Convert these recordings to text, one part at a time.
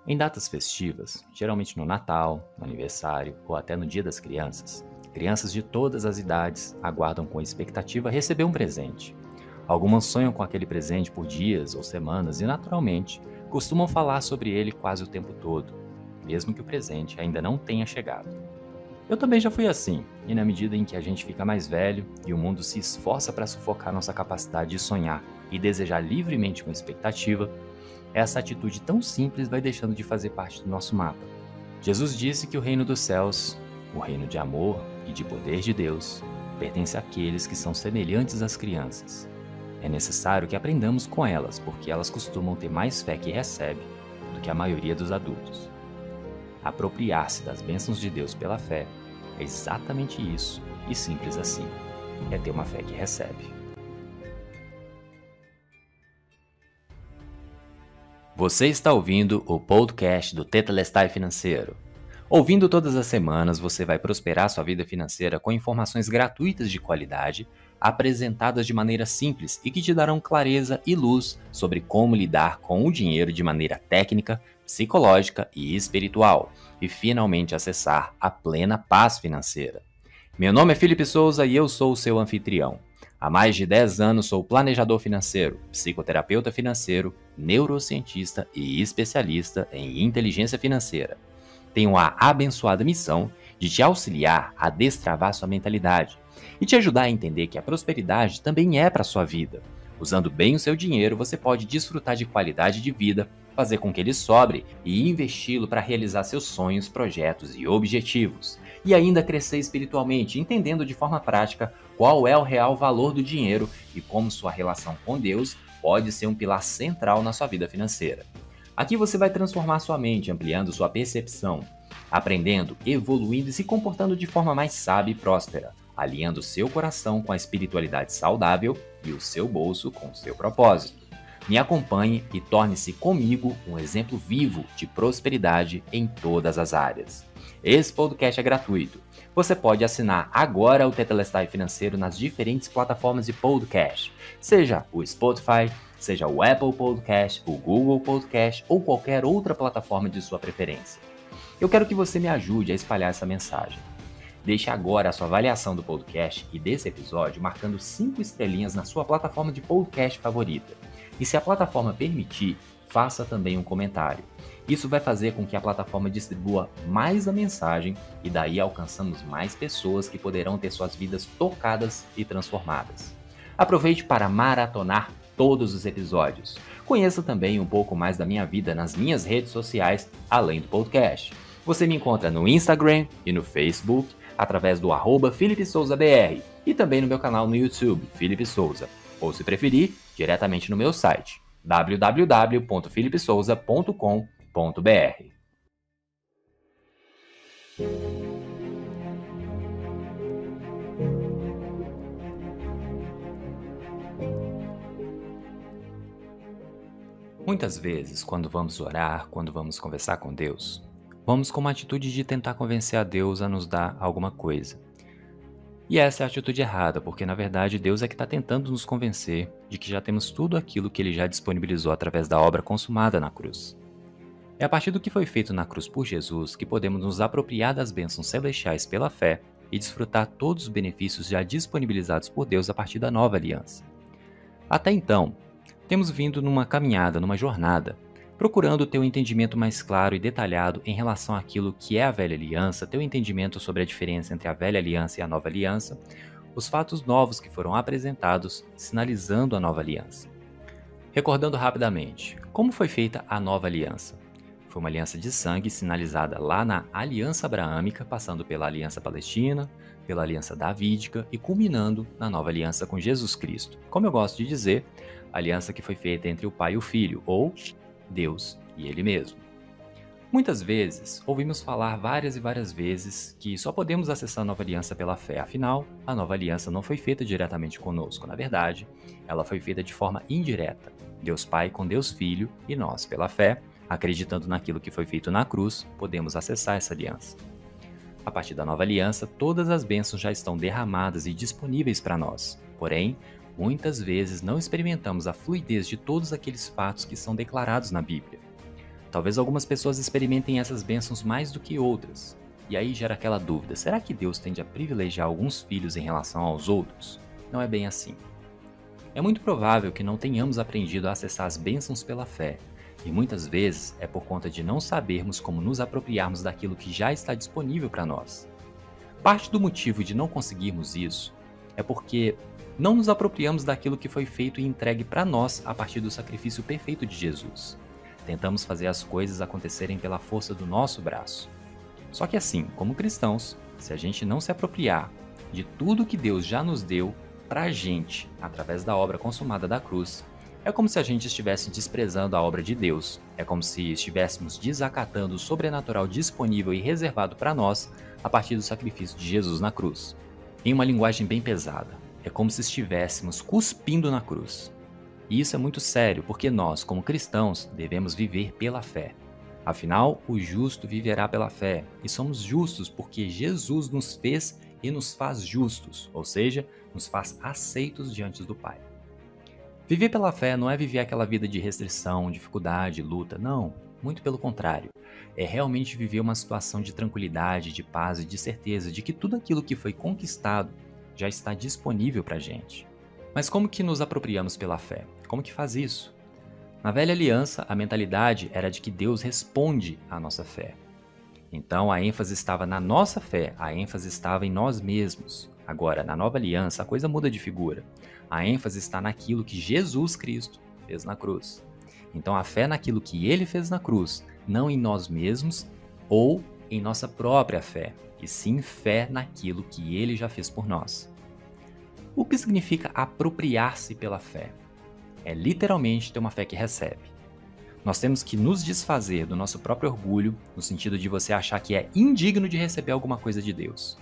Em datas festivas, geralmente no Natal, no aniversário ou até no Dia das Crianças, crianças de todas as idades aguardam com expectativa receber um presente. Algumas sonham com aquele presente por dias ou semanas e, naturalmente, costumam falar sobre ele quase o tempo todo, mesmo que o presente ainda não tenha chegado. Eu também já fui assim, e na medida em que a gente fica mais velho e o mundo se esforça para sufocar nossa capacidade de sonhar e desejar livremente com expectativa, essa atitude tão simples vai deixando de fazer parte do nosso mapa. Jesus disse que o reino dos céus, o reino de amor e de poder de Deus, pertence àqueles que são semelhantes às crianças. É necessário que aprendamos com elas, porque elas costumam ter mais fé que recebe do que a maioria dos adultos. Apropriar-se das bênçãos de Deus pela fé é exatamente isso, e simples assim. É ter uma fé que recebe. Você está ouvindo o podcast do Tetelestai Financeiro. Ouvindo todas as semanas, você vai prosperar sua vida financeira com informações gratuitas de qualidade, apresentadas de maneira simples e que te darão clareza e luz sobre como lidar com o dinheiro de maneira técnica, psicológica e espiritual, e finalmente acessar a plena paz financeira. Meu nome é Felipe Souza e eu sou o seu anfitrião. Há mais de 10 anos sou planejador financeiro, psicoterapeuta financeiro, neurocientista e especialista em inteligência financeira. Tenho a abençoada missão de te auxiliar a destravar sua mentalidade e te ajudar a entender que a prosperidade também é para a sua vida. Usando bem o seu dinheiro, você pode desfrutar de qualidade de vida, fazer com que ele sobre e investi-lo para realizar seus sonhos, projetos e objetivos. E ainda crescer espiritualmente, entendendo de forma prática qual é o real valor do dinheiro e como sua relação com Deus pode ser um pilar central na sua vida financeira. Aqui você vai transformar sua mente, ampliando sua percepção, aprendendo, evoluindo e se comportando de forma mais sábia e próspera, alinhando seu coração com a espiritualidade saudável e o seu bolso com o seu propósito. Me acompanhe e torne-se comigo um exemplo vivo de prosperidade em todas as áreas. Esse podcast é gratuito. Você pode assinar agora o Tetelestai Financeiro nas diferentes plataformas de podcast, seja o Spotify, seja o Apple Podcast, o Google Podcast ou qualquer outra plataforma de sua preferência. Eu quero que você me ajude a espalhar essa mensagem. Deixe agora a sua avaliação do podcast e desse episódio marcando 5 estrelinhas na sua plataforma de podcast favorita. E se a plataforma permitir, faça também um comentário. Isso vai fazer com que a plataforma distribua mais a mensagem e daí alcançamos mais pessoas que poderão ter suas vidas tocadas e transformadas. Aproveite para maratonar todos os episódios. Conheça também um pouco mais da minha vida nas minhas redes sociais, além do podcast. Você me encontra no Instagram e no Facebook, através do @FelipeSouzaBR e também no meu canal no YouTube, Felipe Souza, ou se preferir, diretamente no meu site, www.felipesouza.com.br. Muitas vezes, quando vamos orar, quando vamos conversar com Deus, vamos com uma atitude de tentar convencer a Deus a nos dar alguma coisa. E essa é a atitude errada, porque na verdade Deus é que está tentando nos convencer de que já temos tudo aquilo que Ele já disponibilizou através da obra consumada na cruz. É a partir do que foi feito na cruz por Jesus que podemos nos apropriar das bênçãos celestiais pela fé e desfrutar todos os benefícios já disponibilizados por Deus a partir da nova aliança. Até então, temos vindo numa caminhada, numa jornada, procurando ter um entendimento mais claro e detalhado em relação àquilo que é a velha aliança, ter um entendimento sobre a diferença entre a velha aliança e a nova aliança, os fatos novos que foram apresentados sinalizando a nova aliança. Recordando rapidamente, como foi feita a nova aliança? Foi uma aliança de sangue sinalizada lá na aliança abraâmica, passando pela aliança palestina, pela aliança davídica e culminando na nova aliança com Jesus Cristo. Como eu gosto de dizer, a aliança que foi feita entre o pai e o filho, ou Deus e Ele mesmo. Muitas vezes, ouvimos falar várias e várias vezes que só podemos acessar a nova aliança pela fé. Afinal, a nova aliança não foi feita diretamente conosco. Na verdade, ela foi feita de forma indireta. Deus Pai com Deus Filho e nós, pela fé, acreditando naquilo que foi feito na cruz, podemos acessar essa aliança. A partir da nova aliança, todas as bênçãos já estão derramadas e disponíveis para nós. Porém, muitas vezes não experimentamos a fluidez de todos aqueles fatos que são declarados na Bíblia. Talvez algumas pessoas experimentem essas bênçãos mais do que outras. E aí gera aquela dúvida: será que Deus tende a privilegiar alguns filhos em relação aos outros? Não é bem assim. É muito provável que não tenhamos aprendido a acessar as bênçãos pela fé, e muitas vezes é por conta de não sabermos como nos apropriarmos daquilo que já está disponível para nós. Parte do motivo de não conseguirmos isso é porque não nos apropriamos daquilo que foi feito e entregue para nós a partir do sacrifício perfeito de Jesus. Tentamos fazer as coisas acontecerem pela força do nosso braço. Só que assim, como cristãos, se a gente não se apropriar de tudo que Deus já nos deu para a gente, através da obra consumada da cruz, é como se a gente estivesse desprezando a obra de Deus. É como se estivéssemos desacatando o sobrenatural disponível e reservado para nós a partir do sacrifício de Jesus na cruz. Em uma linguagem bem pesada, é como se estivéssemos cuspindo na cruz. E isso é muito sério, porque nós, como cristãos, devemos viver pela fé. Afinal, o justo viverá pela fé, e somos justos porque Jesus nos fez e nos faz justos, ou seja, nos faz aceitos diante do Pai. Viver pela fé não é viver aquela vida de restrição, dificuldade, luta, não, muito pelo contrário. É realmente viver uma situação de tranquilidade, de paz e de certeza de que tudo aquilo que foi conquistado já está disponível para a gente. Mas como que nos apropriamos pela fé? Como que faz isso? Na velha aliança, a mentalidade era de que Deus responde à nossa fé. Então a ênfase estava na nossa fé, a ênfase estava em nós mesmos. Agora, na nova aliança, a coisa muda de figura. A ênfase está naquilo que Jesus Cristo fez na cruz. Então a fé naquilo que ele fez na cruz, não em nós mesmos ou em nossa própria fé, e sim fé naquilo que ele já fez por nós. O que significa apropriar-se pela fé? É literalmente ter uma fé que recebe. Nós temos que nos desfazer do nosso próprio orgulho, no sentido de você achar que é indigno de receber alguma coisa de Deus.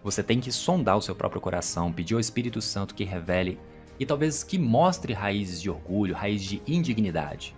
Você tem que sondar o seu próprio coração, pedir ao Espírito Santo que revele e talvez que mostre raízes de orgulho, raízes de indignidade,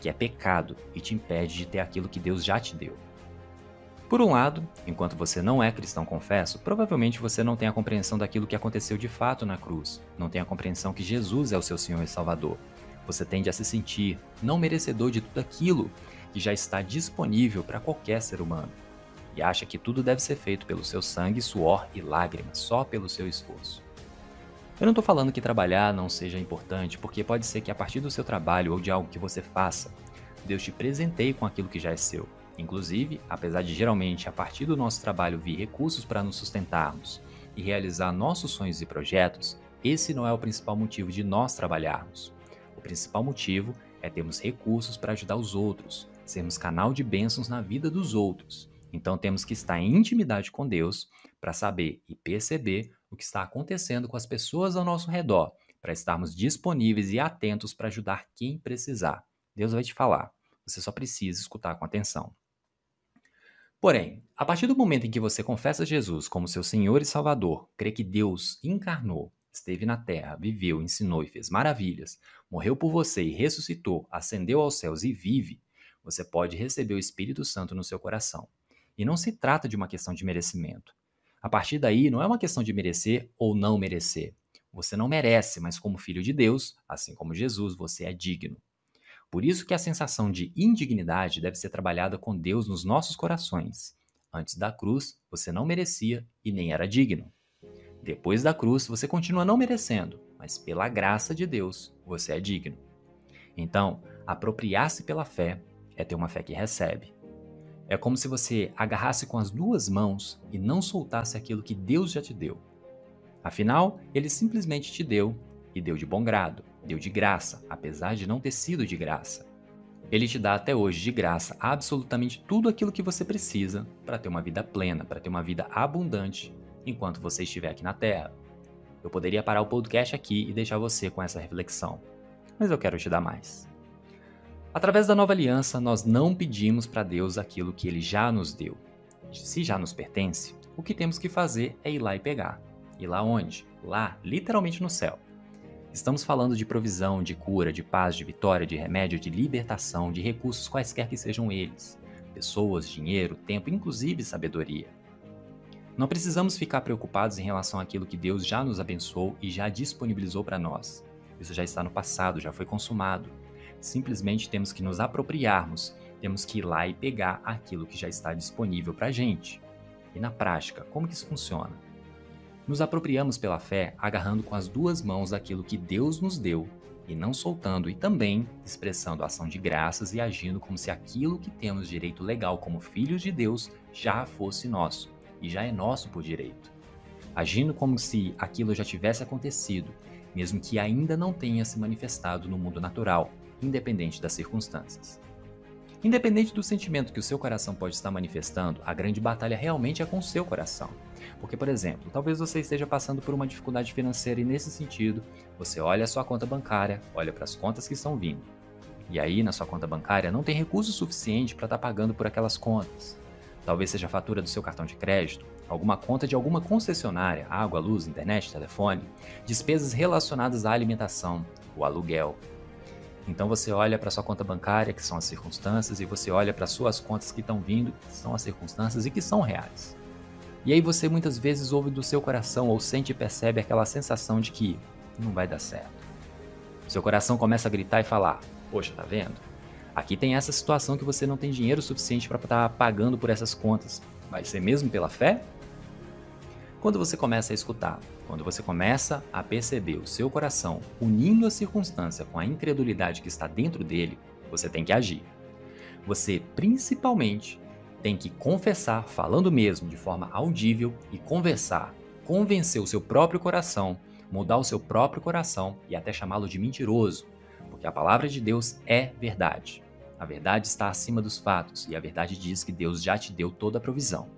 que é pecado e te impede de ter aquilo que Deus já te deu. Por um lado, enquanto você não é cristão confesso, provavelmente você não tem a compreensão daquilo que aconteceu de fato na cruz, não tem a compreensão que Jesus é o seu Senhor e Salvador. Você tende a se sentir não merecedor de tudo aquilo que já está disponível para qualquer ser humano, e acha que tudo deve ser feito pelo seu sangue, suor e lágrimas, só pelo seu esforço. Eu não estou falando que trabalhar não seja importante, porque pode ser que a partir do seu trabalho ou de algo que você faça, Deus te presenteie com aquilo que já é seu. Inclusive, apesar de geralmente a partir do nosso trabalho vir recursos para nos sustentarmos e realizar nossos sonhos e projetos, esse não é o principal motivo de nós trabalharmos. O principal motivo é termos recursos para ajudar os outros, sermos canal de bênçãos na vida dos outros. Então temos que estar em intimidade com Deus para saber e perceber o que está acontecendo com as pessoas ao nosso redor, para estarmos disponíveis e atentos para ajudar quem precisar. Deus vai te falar, você só precisa escutar com atenção. Porém, a partir do momento em que você confessa Jesus como seu Senhor e Salvador, crê que Deus encarnou, esteve na terra, viveu, ensinou e fez maravilhas, morreu por você e ressuscitou, ascendeu aos céus e vive, você pode receber o Espírito Santo no seu coração. E não se trata de uma questão de merecimento. A partir daí, não é uma questão de merecer ou não merecer. Você não merece, mas como filho de Deus, assim como Jesus, você é digno. Por isso que a sensação de indignidade deve ser trabalhada com Deus nos nossos corações. Antes da cruz, você não merecia e nem era digno. Depois da cruz, você continua não merecendo, mas pela graça de Deus, você é digno. Então, apropriar-se pela fé é ter uma fé que recebe. É como se você agarrasse com as duas mãos e não soltasse aquilo que Deus já te deu. Afinal, Ele simplesmente te deu, e deu de bom grado, deu de graça, apesar de não ter sido de graça. Ele te dá até hoje de graça absolutamente tudo aquilo que você precisa para ter uma vida plena, para ter uma vida abundante, enquanto você estiver aqui na Terra. Eu poderia parar o podcast aqui e deixar você com essa reflexão, mas eu quero te dar mais. Através da nova aliança, nós não pedimos para Deus aquilo que Ele já nos deu. Se já nos pertence, o que temos que fazer é ir lá e pegar. E lá onde? Lá, literalmente no céu. Estamos falando de provisão, de cura, de paz, de vitória, de remédio, de libertação, de recursos quaisquer que sejam eles. Pessoas, dinheiro, tempo, inclusive sabedoria. Não precisamos ficar preocupados em relação àquilo que Deus já nos abençoou e já disponibilizou para nós. Isso já está no passado, já foi consumado. Simplesmente temos que nos apropriarmos temos que ir lá e pegar aquilo que já está disponível para a gente. E na prática, como que isso funciona? Nos apropriamos pela fé agarrando com as duas mãos aquilo que Deus nos deu e não soltando, e também expressando ação de graças e agindo como se aquilo que temos direito legal como filhos de Deus já fosse nosso e já é nosso por direito. Agindo como se aquilo já tivesse acontecido, mesmo que ainda não tenha se manifestado no mundo natural, independente das circunstâncias. Independente do sentimento que o seu coração pode estar manifestando, a grande batalha realmente é com o seu coração. Porque, por exemplo, talvez você esteja passando por uma dificuldade financeira e, nesse sentido, você olha a sua conta bancária, olha para as contas que estão vindo. E aí, na sua conta bancária, não tem recurso suficiente para estar pagando por aquelas contas. Talvez seja a fatura do seu cartão de crédito, alguma conta de alguma concessionária, água, luz, internet, telefone, despesas relacionadas à alimentação, o aluguel. Então você olha para sua conta bancária, que são as circunstâncias, e você olha para suas contas que estão vindo, que são as circunstâncias e que são reais. E aí você muitas vezes ouve do seu coração ou sente e percebe aquela sensação de que não vai dar certo. Seu coração começa a gritar e falar: poxa, tá vendo? Aqui tem essa situação que você não tem dinheiro suficiente para estar pagando por essas contas. Vai ser mesmo pela fé? Quando você começa a escutar, quando você começa a perceber o seu coração unindo a circunstância com a incredulidade que está dentro dele, você tem que agir. Você, principalmente, tem que confessar, falando mesmo de forma audível, e conversar, convencer o seu próprio coração, mudar o seu próprio coração e até chamá-lo de mentiroso, porque a palavra de Deus é verdade. A verdade está acima dos fatos e a verdade diz que Deus já te deu toda a provisão.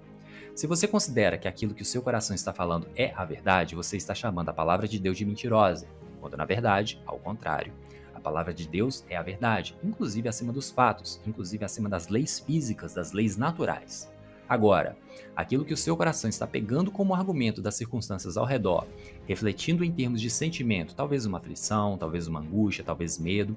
Se você considera que aquilo que o seu coração está falando é a verdade, você está chamando a palavra de Deus de mentirosa, quando na verdade, ao contrário, a palavra de Deus é a verdade, inclusive acima dos fatos, inclusive acima das leis físicas, das leis naturais. Agora, aquilo que o seu coração está pegando como argumento das circunstâncias ao redor, refletindo em termos de sentimento, talvez uma aflição, talvez uma angústia, talvez medo,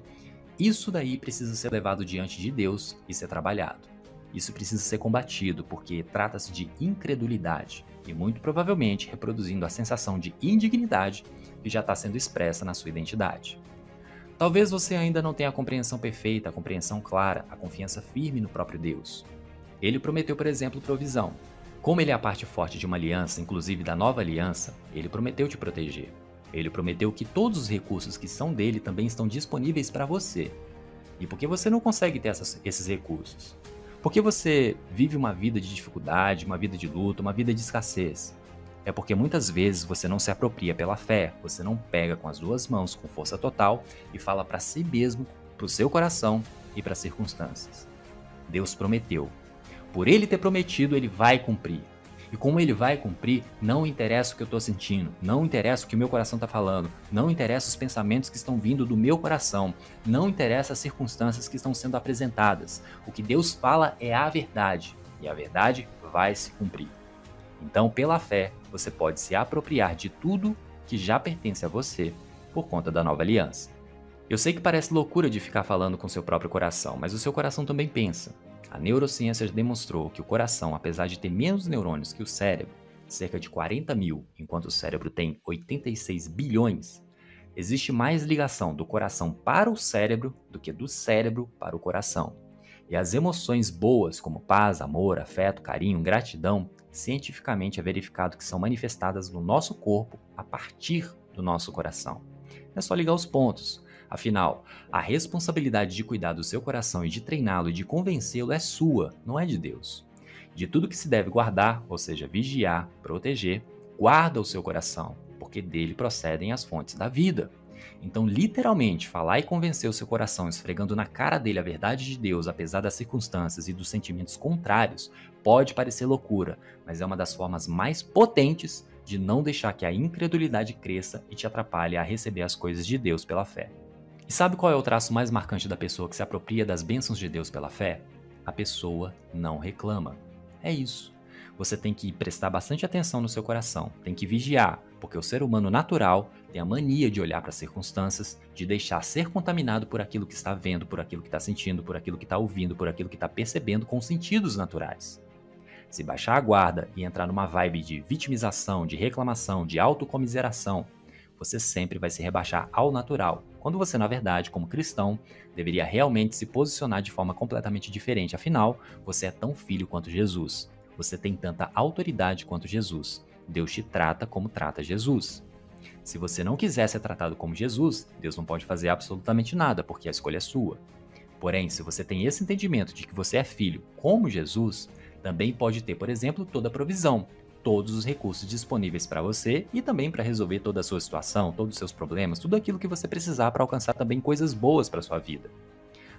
isso daí precisa ser levado diante de Deus e ser trabalhado. Isso precisa ser combatido porque trata-se de incredulidade e muito provavelmente reproduzindo a sensação de indignidade que já está sendo expressa na sua identidade. Talvez você ainda não tenha a compreensão perfeita, a compreensão clara, a confiança firme no próprio Deus. Ele prometeu, por exemplo, provisão. Como ele é a parte forte de uma aliança, inclusive da nova aliança, ele prometeu te proteger. Ele prometeu que todos os recursos que são dele também estão disponíveis para você. E por que você não consegue ter esses recursos? Por que você vive uma vida de dificuldade, uma vida de luta, uma vida de escassez? É porque muitas vezes você não se apropria pela fé, você não pega com as duas mãos com força total e fala para si mesmo, para o seu coração e para as circunstâncias. Deus prometeu. Por ele ter prometido, ele vai cumprir. E como ele vai cumprir, não interessa o que eu estou sentindo, não interessa o que o meu coração está falando, não interessa os pensamentos que estão vindo do meu coração, não interessa as circunstâncias que estão sendo apresentadas. O que Deus fala é a verdade, e a verdade vai se cumprir. Então, pela fé, você pode se apropriar de tudo que já pertence a você por conta da nova aliança. Eu sei que parece loucura de ficar falando com seu próprio coração, mas o seu coração também pensa. A neurociência demonstrou que o coração, apesar de ter menos neurônios que o cérebro, cerca de 40 mil, enquanto o cérebro tem 86 bilhões, existe mais ligação do coração para o cérebro do que do cérebro para o coração. E as emoções boas, como paz, amor, afeto, carinho, gratidão, cientificamente é verificado que são manifestadas no nosso corpo a partir do nosso coração. É só ligar os pontos. Afinal, a responsabilidade de cuidar do seu coração e de treiná-lo e de convencê-lo é sua, não é de Deus. De tudo que se deve guardar, ou seja, vigiar, proteger, guarda o seu coração, porque dele procedem as fontes da vida. Então, literalmente, falar e convencer o seu coração esfregando na cara dele a verdade de Deus, apesar das circunstâncias e dos sentimentos contrários, pode parecer loucura, mas é uma das formas mais potentes de não deixar que a incredulidade cresça e te atrapalhe a receber as coisas de Deus pela fé. E sabe qual é o traço mais marcante da pessoa que se apropria das bênçãos de Deus pela fé? A pessoa não reclama. É isso. Você tem que prestar bastante atenção no seu coração, tem que vigiar, porque o ser humano natural tem a mania de olhar para as circunstâncias, de deixar ser contaminado por aquilo que está vendo, por aquilo que está sentindo, por aquilo que está ouvindo, por aquilo que está percebendo com os sentidos naturais. Se baixar a guarda e entrar numa vibe de vitimização, de reclamação, de autocomiseração, você sempre vai se rebaixar ao natural, quando você, na verdade, como cristão, deveria realmente se posicionar de forma completamente diferente. Afinal, você é tão filho quanto Jesus. Você tem tanta autoridade quanto Jesus. Deus te trata como trata Jesus. Se você não quiser ser tratado como Jesus, Deus não pode fazer absolutamente nada, porque a escolha é sua. Porém, se você tem esse entendimento de que você é filho como Jesus, também pode ter, por exemplo, toda a provisão, todos os recursos disponíveis para você e também para resolver toda a sua situação, todos os seus problemas, tudo aquilo que você precisar para alcançar também coisas boas para a sua vida.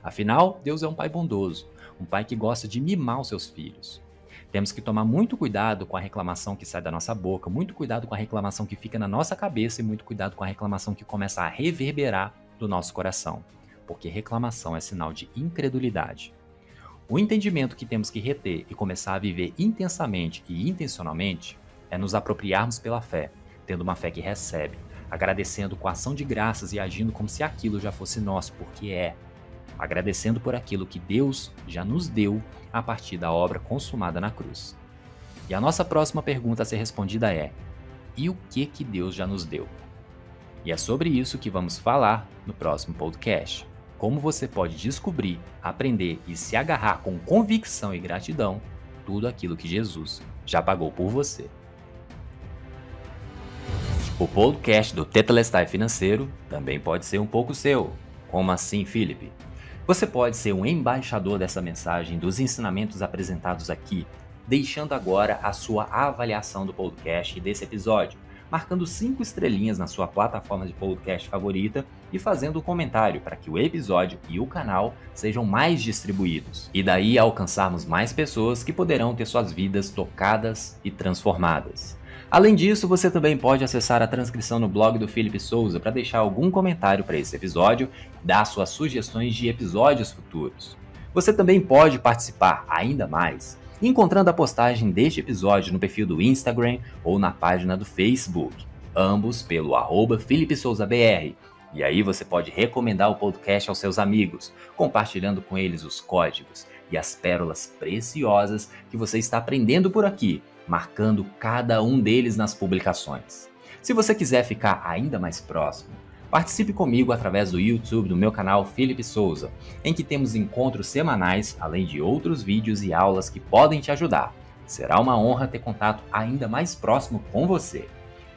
Afinal, Deus é um pai bondoso, um pai que gosta de mimar os seus filhos. Temos que tomar muito cuidado com a reclamação que sai da nossa boca, muito cuidado com a reclamação que fica na nossa cabeça e muito cuidado com a reclamação que começa a reverberar do nosso coração, porque reclamação é sinal de incredulidade. O entendimento que temos que reter e começar a viver intensamente e intencionalmente é nos apropriarmos pela fé, tendo uma fé que recebe, agradecendo com ação de graças e agindo como se aquilo já fosse nosso, porque é. Agradecendo por aquilo que Deus já nos deu a partir da obra consumada na cruz. E a nossa próxima pergunta a ser respondida é: e o que Deus já nos deu? E é sobre isso que vamos falar no próximo podcast. Como você pode descobrir, aprender e se agarrar com convicção e gratidão tudo aquilo que Jesus já pagou por você. O podcast do Tetelestai Financeiro também pode ser um pouco seu. Como assim, Felipe? Você pode ser um embaixador dessa mensagem, dos ensinamentos apresentados aqui, deixando agora a sua avaliação do podcast e desse episódio, marcando 5 estrelinhas na sua plataforma de podcast favorita e fazendo um comentário para que o episódio e o canal sejam mais distribuídos. E daí alcançarmos mais pessoas que poderão ter suas vidas tocadas e transformadas. Além disso, você também pode acessar a transcrição no blog do Felipe Souza para deixar algum comentário para esse episódio e dar suas sugestões de episódios futuros. Você também pode participar ainda mais encontrando a postagem deste episódio no perfil do Instagram ou na página do Facebook, ambos pelo @FelipeSouzaBR. E aí você pode recomendar o podcast aos seus amigos, compartilhando com eles os códigos e as pérolas preciosas que você está aprendendo por aqui, marcando cada um deles nas publicações. Se você quiser ficar ainda mais próximo, participe comigo através do YouTube do meu canal Felipe Souza, em que temos encontros semanais, além de outros vídeos e aulas que podem te ajudar. Será uma honra ter contato ainda mais próximo com você.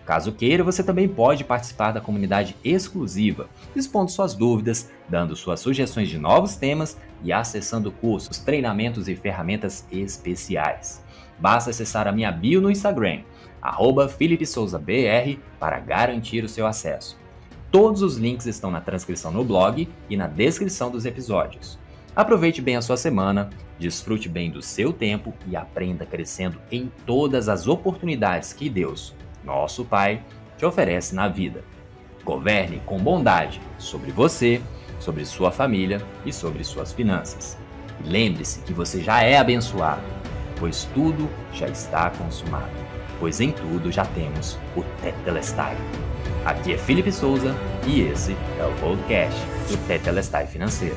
Caso queira, você também pode participar da comunidade exclusiva, expondo suas dúvidas, dando suas sugestões de novos temas e acessando cursos, treinamentos e ferramentas especiais. Basta acessar a minha bio no Instagram, @FelipeSouzaBR, para garantir o seu acesso. Todos os links estão na transcrição no blog e na descrição dos episódios. Aproveite bem a sua semana, desfrute bem do seu tempo e aprenda crescendo em todas as oportunidades que Deus, nosso Pai, te oferece na vida. Governe com bondade sobre você, sobre sua família e sobre suas finanças. E lembre-se que você já é abençoado, pois tudo já está consumado, pois em tudo já temos o Tetelestai. Aqui é Felipe Souza e esse é o podcast do Tetelestai Financeiro.